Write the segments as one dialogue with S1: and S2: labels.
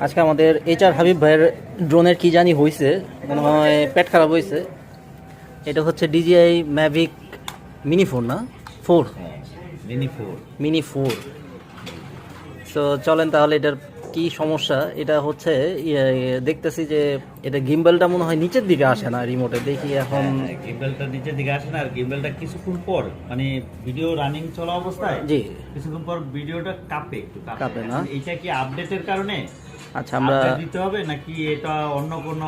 S1: আজকে আমাদের এইচআর হাবিব ভাইয়ের ড্রোনের কি জানি হয়েছে, মনে হয় পেট খারাপ হয়েছে। এটা হচ্ছে DJI Mavic মিনি 4 না 4 মিনি 4। তো চলেন তাহলে এটার কি সমস্যা। এটা হচ্ছে দেখতেছি যে এটা গিম্বলটা মনে হয় নিচের দিকে আসে না রিমোটে, দেখি এখন।
S2: গিম্বলটা নিচের দিকে আসে না, আর গিম্বলটা কিছুক্ষণ পর মানে ভিডিও রানিং চলা অবস্থায়
S1: জি
S2: কিছুক্ষণ পর ভিডিওটা একটু
S1: কাঁপে না।
S2: এটা কি আপডেটের কারণে
S1: আচ্ছা, আমরা
S2: দিতে হবে নাকি এটা অন্য কোনো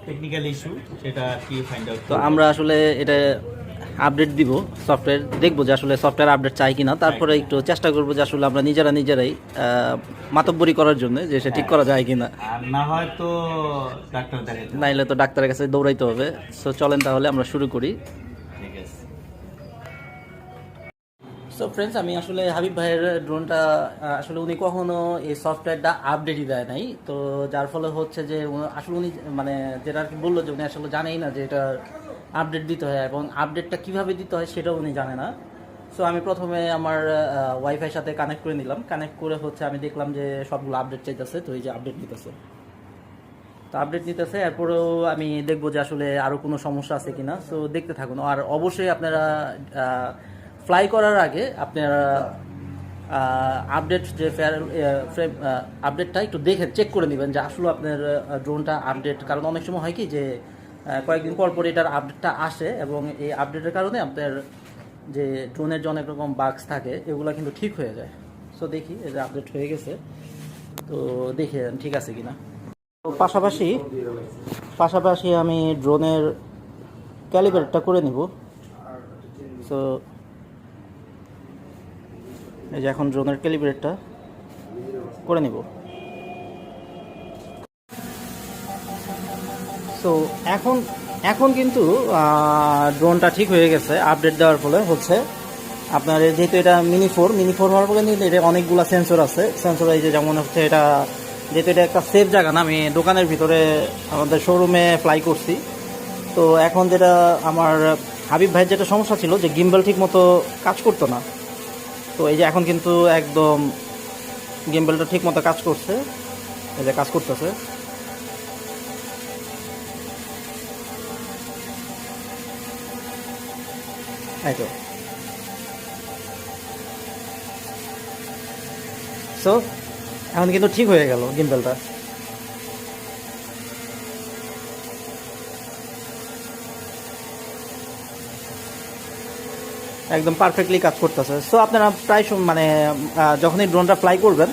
S2: টেকনিক্যাল ইস্যু, সেটা কি ফাইন্ড আউট।
S1: তো আমরা আসলে এটা আপডেট দিব, সফটওয়্যার দেখবো যে আসলে সফটওয়্যার আপডেট চাই কিনা, তারপরে একটু চেষ্টা করবো যে আসলে আমরা নিজেরাই মাতব্বরি করার জন্য যে সে ঠিক করা যায় কিনা।
S2: আর না হয় তো ডাক্তার দেখাতে,
S1: নাইলে তো ডাক্তারের কাছে দৌড়াইতে হবে। সো চলেন তাহলে আমরা শুরু করি।
S2: ঠিক আছে।
S1: সো ফ্রেন্ডস, আমি আসলে হাবিব ভাইয়ের ড্রোনটা আসলে উনি কখনো এই সফটওয়্যারটা আপডেটই দেয় নাই, তো যার ফলে হচ্ছে যে আসলে উনি মানে যেটা আর কি বললো যে উনি আসলে জানেই না যে এটা আপডেট দিতে হয় এবং আপডেটটা কিভাবে দিতে হয় সেটাও উনি জানে না। সো আমি প্রথমে আমার ওয়াইফাইয়ের সাথে কানেক্ট করে নিলাম, কানেক্ট করে হচ্ছে আমি দেখলাম যে সবগুলো আপডেট চাইতেছে, তো এই যে আপডেট নিতেছে। তো আপডেট নিতেছে, এরপরেও আমি দেখবো যে আসলে আরও কোনো সমস্যা আছে কিনা। সো দেখতে থাকুন, আর অবশ্যই আপনারা ফ্লাই করার আগে আপনারা আপডেট যে ফ্রেম আপডেটটা একটু দেখে চেক করে নেবেন যে আসলে আপনার ড্রোনটা আপডেট। কারণ অনেক সময় হয় কি যে কয়েকদিন পর পর এটার আপডেটটা আসে এবং এই আপডেটের কারণে আপনার যে ড্রোনের যে অনেক রকম বাগস থাকে এগুলো কিন্তু ঠিক হয়ে যায়। সো দেখি এই যে আপডেট হয়ে গেছে, তো দেখে ঠিক আছে কিনা। তো পাশাপাশি আমি ড্রোনের ক্যালিব্রেটটা করে নিব। সো এই যে এখন ড্রোনের ক্যালিব্রেটটা করে নিব। সো এখন কিন্তু ড্রোনটা ঠিক হয়ে গেছে আপডেট দেওয়ার ফলে। হচ্ছে আপনার যেহেতু এটা মিনি 4 হওয়ার ফলে কিন্তু এটা অনেকগুলো সেন্সর আছে। সেন্সর এই যে যেমন হচ্ছে এটা যেহেতু এটা একটা সেফ জায়গা না, আমি দোকানের ভিতরে আমাদের শোরুমে ফ্লাই করছি। তো এখন যেটা আমার হাবিব ভাইয়ের যেটা সমস্যা ছিল যে গিম্বল ঠিক মতো কাজ করতো না, তো এই যে এখন কিন্তু একদম গিম্বলটা ঠিক মতো কাজ করছে, এই যে কাজ করতেছে। এই তো সো এখন কিন্তু ঠিক হয়ে গেল গিম্বলটা। একদম পারফেক্টলি কাজ করতেছে। সো আপনারা প্রায় মানে যখনই ড্রোনটা ফ্লাই করবেন